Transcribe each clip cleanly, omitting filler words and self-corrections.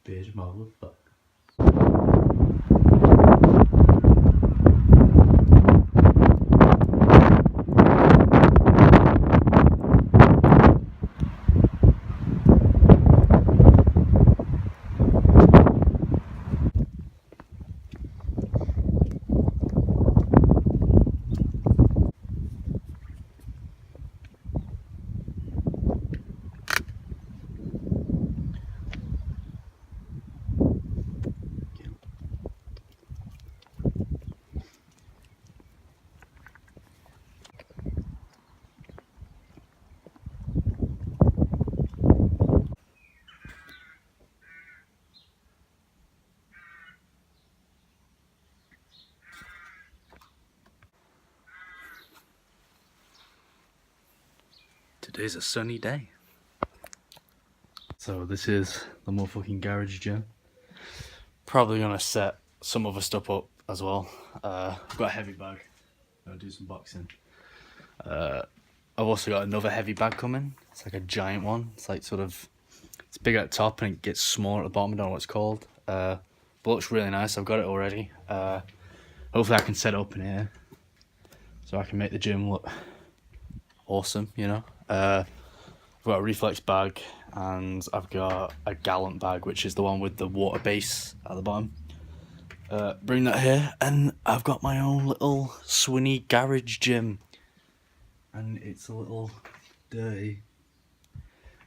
Bitch, motherfucker. Today's a sunny day. So this is the motherfucking garage gym. Probably gonna set some other stuff up as well. I've got a heavy bag. Gonna do some boxing. I've also got another heavy bag coming. It's like a giant one. It's like it's big at the top and it gets smaller at the bottom. I don't know what it's called. But looks really nice. I've got it already. Hopefully I can set it up in here so I can make the gym look awesome, you know. I've got a reflex bag and I've got a gallon bag, which is the one with the water base at the bottom. Bring that here, and I've got my own little Swinny garage gym, and it's a little dirty.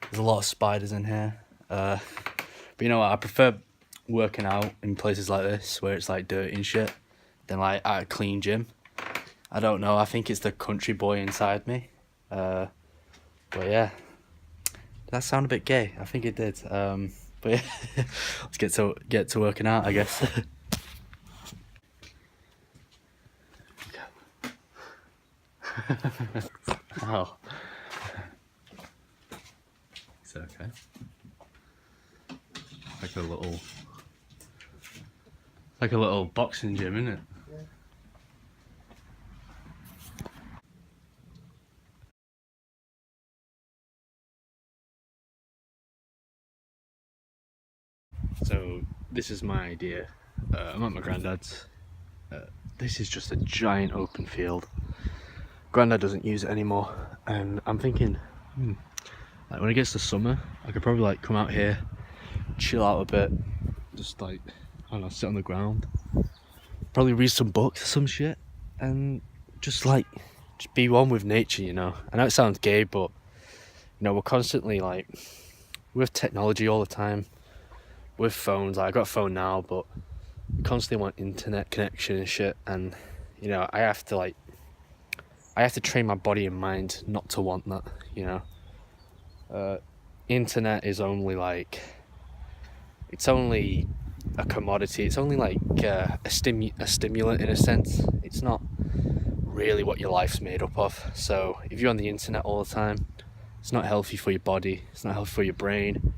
There's a lot of spiders in here, but you know what, I prefer working out in places like this where it's like dirty and shit than like at a clean gym. I don't know, I think it's the country boy inside me. But yeah, did that sound a bit gay? I think it did. But yeah, let's get to working out, I guess. Oh, it's okay. Like a little boxing gym, isn't it? So this is my idea. I'm at my granddad's. This is just a giant open field. Granddad doesn't use it anymore, and I'm thinking, like when it gets to summer, I could probably like come out here, chill out a bit, just like, I don't know, sit on the ground, probably read some books or some shit, and just be one with nature, you know. I know it sounds gay, but you know, we're constantly like with technology all the time. With phones, like, I got a phone now, but I constantly want internet connection and shit, and you know, I have to train my body and mind not to want that, you know. Internet is only like, it's only a commodity, it's only like a stimulant in a sense. It's not really what your life's made up of. So if you're on the internet all the time, it's not healthy for your body, it's not healthy for your brain,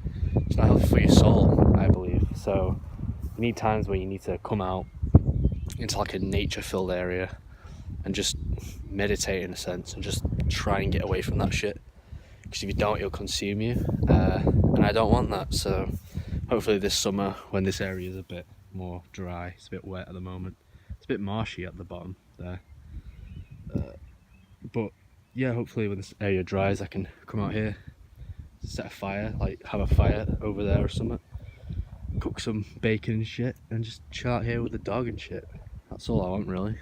it's not healthy for your soul, I believe. So you need times where you need to come out into like a nature-filled area and just meditate in a sense, and just try and get away from that shit. Because if you don't, it'll consume you, and I don't want that. So hopefully this summer, when this area is a bit more dry, it's a bit wet at the moment, it's a bit marshy at the bottom there. But yeah, hopefully when this area dries, I can come out here, set a fire, like have a fire over there or something, cook some bacon and shit, and just chill out here with the dog and shit. That's all I want, really.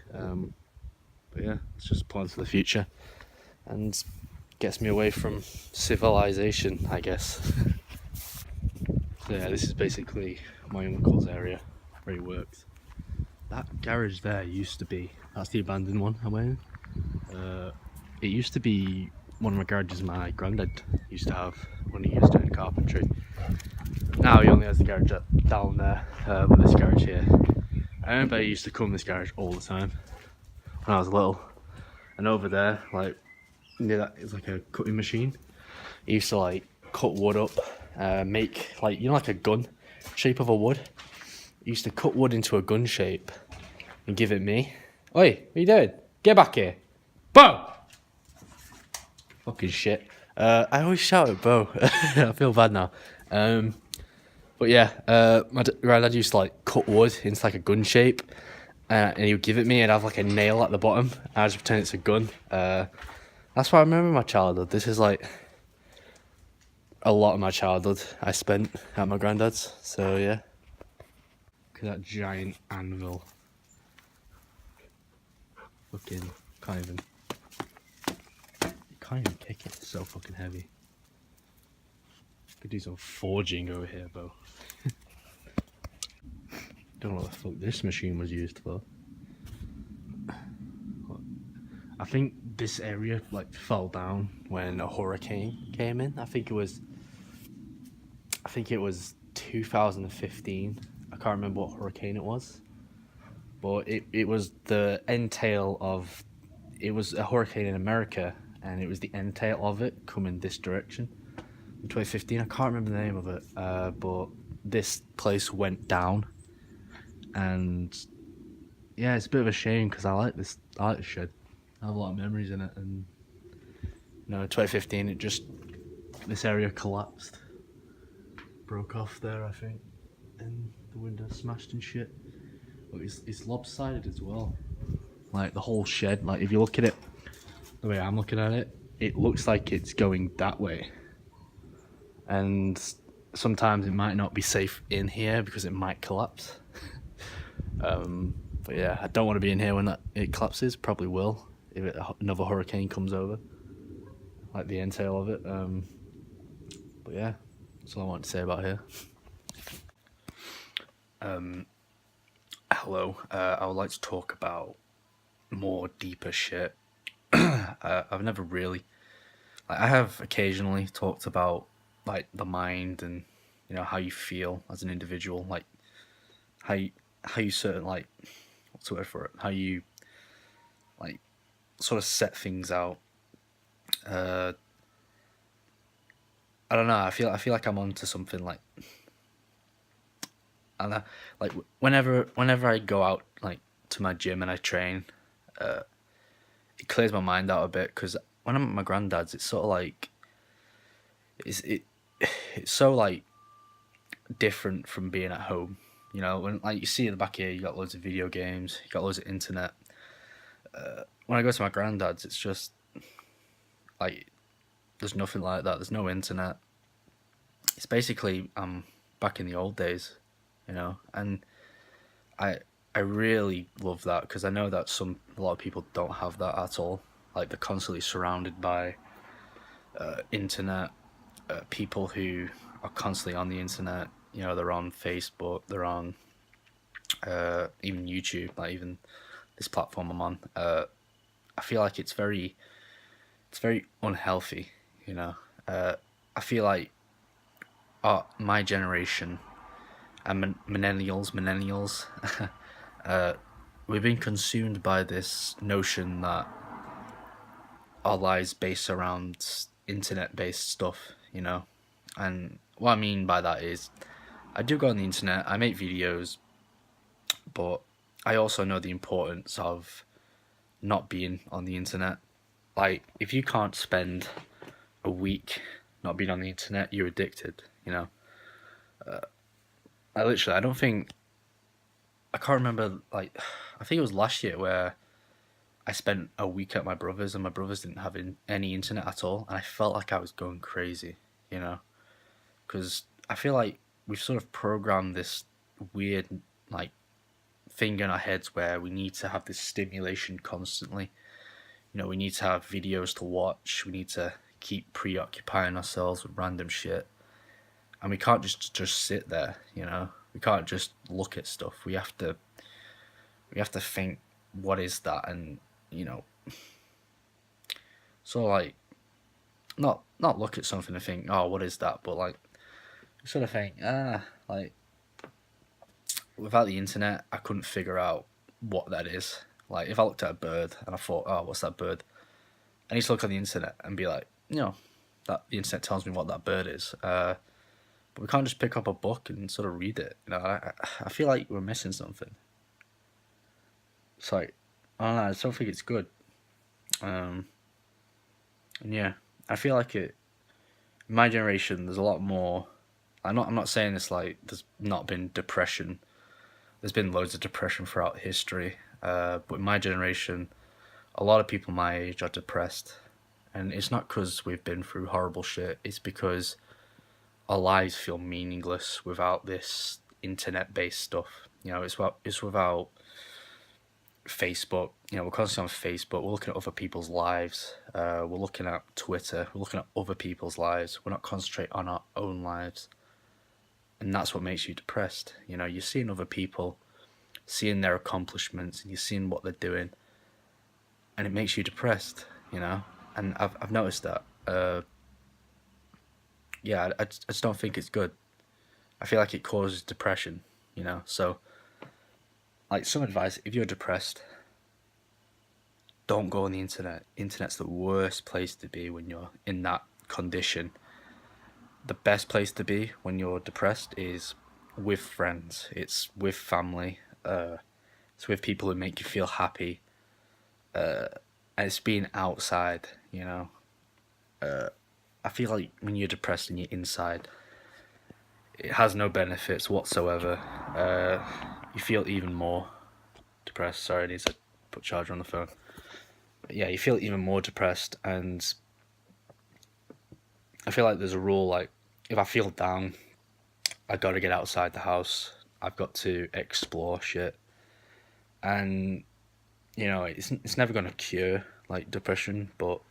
But yeah, it's just plans for the future, and gets me away from civilization, I guess. So yeah, this is basically my uncle's area where he works. That garage there used to be, that's the abandoned one I'm in. It used to be one of my garages my granddad used to have when he was doing carpentry. Now he only has the garage down there, but this garage here, I remember I used to come to this garage all the time when I was little. And over there, like near that, it's like a cutting machine. He used to like cut wood up, make like, you know, like a gun shape of a wood. He used to cut wood into a gun shape and give it me. Oi, what are you doing? Get back here. Bo! Fucking shit. I always shout at Bo. I feel bad now. But yeah, my granddad used to like cut wood into like a gun shape, and he would give it me and have like a nail at the bottom. And I just pretend it's a gun. That's why I remember my childhood. This is like a lot of my childhood I spent at my granddad's. So yeah, look at that giant anvil. Fucking can't even kick it. It's so fucking heavy. Could do some forging over here, bro. Don't know what the fuck this machine was used for. I think this area like fell down when a hurricane came in. I think it was 2015. I can't remember what hurricane it was, but it was the entail of, it was a hurricane in America, and it was the entail of it coming this direction. In 2015, I can't remember the name of it, but this place went down, and yeah, it's a bit of a shame because I like this shed. I have a lot of memories in it, and in 2015, this area collapsed, broke off there, I think, and the window smashed and shit. But it's lopsided as well. Like the whole shed, like if you look at it the way I'm looking at it, it looks like it's going that way. And sometimes it might not be safe in here because it might collapse. But yeah, I don't want to be in here when it collapses. Probably will if another hurricane comes over, like the entail of it. But yeah, that's all I want to say about here. Hello, I would like to talk about more deeper shit. I've never really, like, I have occasionally talked about like the mind and how you feel as an individual, like how you certain, like, what's the word for it? How you like sort of set things out. I don't know. I feel like I'm onto something, like, and like whenever I go out like to my gym and I train, it clears my mind out a bit because when I'm at my granddad's, it's sort of like it's so like different from being at home. When like you see in the back here, you got loads of video games, you got loads of internet. When I go to my granddad's, it's just like there's nothing like that. There's no internet. It's basically back in the old days, and I really love that because I know that a lot of people don't have that at all. Like they're constantly surrounded by internet, people who are constantly on the internet. They're on Facebook, they're on even YouTube, like even this platform I'm on. I feel like it's very unhealthy. I feel like my generation and millennials, we've been consumed by this notion that our lives based around internet-based stuff, and what I mean by that is I do go on the internet, I make videos, but I also know the importance of not being on the internet. Like, if you can't spend a week not being on the internet, you're addicted, I can't remember, like, I think it was last year where I spent a week at my brother's and my brothers didn't have any internet at all, and I felt like I was going crazy, because I feel like we've sort of programmed this weird, like, thing in our heads where we need to have this stimulation constantly. We need to have videos to watch, we need to keep preoccupying ourselves with random shit, and we can't just sit there, we can't just look at stuff. We have to think, what is that? And so, like, not look at something and think, oh, what is that? But like, sort of think, like, without the internet, I couldn't figure out what that is. Like, if I looked at a bird and I thought, oh, what's that bird? I need to look on the internet and be like, that the internet tells me what that bird is. But we can't just pick up a book and sort of read it. I feel like we're missing something. It's like, I don't know, I just don't think it's good. And yeah, I feel like in my generation, there's a lot more, I'm not saying this like there's not been depression. There's been loads of depression throughout history. But in my generation, a lot of people my age are depressed, and it's not because we've been through horrible shit. It's because our lives feel meaningless without this internet-based stuff. It's without Facebook. We're constantly on Facebook. We're looking at other people's lives. We're looking at Twitter. We're looking at other people's lives. We're not concentrating on our own lives, and that's what makes you depressed. You're seeing other people, seeing their accomplishments, and you're seeing what they're doing, and it makes you depressed. And I've noticed that. Yeah, I just don't think it's good. I feel like it causes depression. So like some advice: if you're depressed, don't go on the internet. Internet's the worst place to be when you're in that condition. The best place to be when you're depressed is with friends. It's with family. It's with people who make you feel happy. And it's being outside. I feel like when you're depressed and you're inside, it has no benefits whatsoever. You feel even more depressed. Sorry, I need to put charger on the phone. But yeah, you feel even more depressed, and I feel like there's a rule like if I feel down, I gotta get outside the house. I've got to explore shit, and it's never gonna cure like depression, but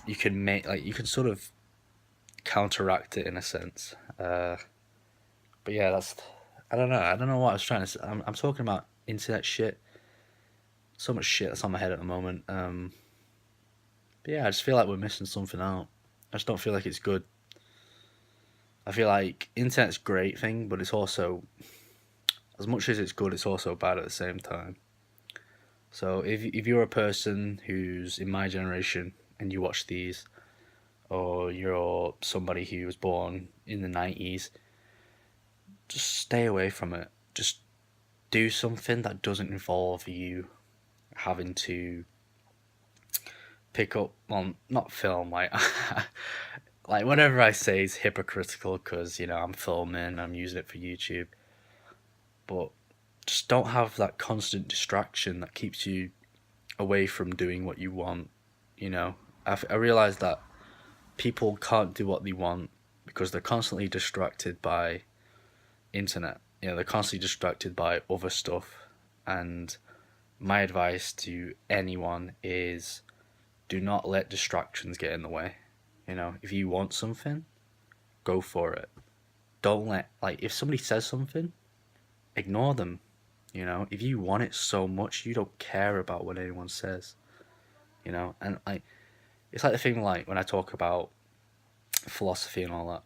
you can sort of counteract it in a sense. But yeah, I don't know. I don't know what I was trying to say. I'm talking about internet shit. So much shit that's on my head at the moment. But yeah, I just feel like we're missing something out. I just don't feel like it's good. I feel like internet's a great thing, but it's also, as much as it's good, it's also bad at the same time. So if you're a person who's in my generation and you watch these, or you're somebody who was born in the 90s, just stay away from it. Just do something that doesn't involve you having to pick up on, not film, like like whatever I say is hypocritical because I'm filming, I'm using it for YouTube, but just don't have that constant distraction that keeps you away from doing what you want. I realize that people can't do what they want because they're constantly distracted by internet. They're constantly distracted by other stuff. And my advice to anyone is do not let distractions get in the way. If you want something, go for it. Don't let, like, if somebody says something, ignore them. If you want it so much, you don't care about what anyone says. And like, it's like the thing, like, when I talk about philosophy and all that,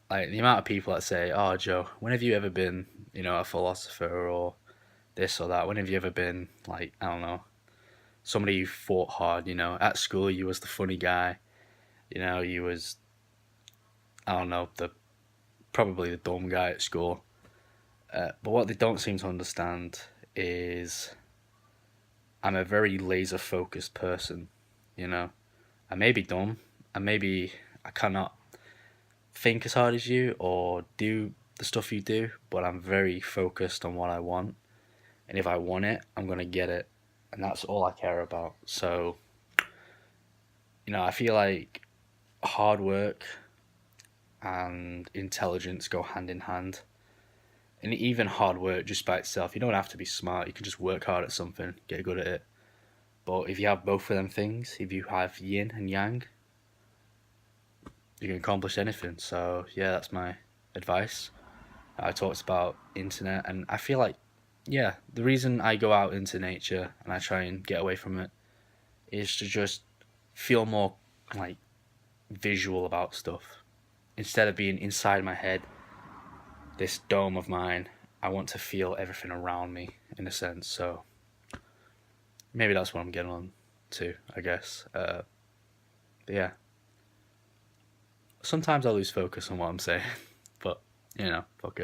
like, the amount of people that say, "Oh, Joe, when have you ever been, a philosopher or this or that? When have you ever been, like, I don't know, somebody who fought hard, at school you was the funny guy, you was, I don't know, probably the dumb guy at school." But what they don't seem to understand is I'm a very laser focused person. I may be dumb, and maybe I cannot think as hard as you or do the stuff you do, but I'm very focused on what I want. And if I want it, I'm going to get it. And that's all I care about. So, I feel like hard work and intelligence go hand in hand. And even hard work just by itself, you don't have to be smart. You can just work hard at something, get good at it. But if you have both of them things, if you have yin and yang, you can accomplish anything. So yeah, that's my advice. I talked about internet, and I feel like, yeah, the reason I go out into nature and I try and get away from it is to just feel more like visual about stuff. Instead of being inside my head, this dome of mine, I want to feel everything around me in a sense. So maybe that's what I'm getting on to, I guess. But yeah, sometimes I lose focus on what I'm saying, but fuck it.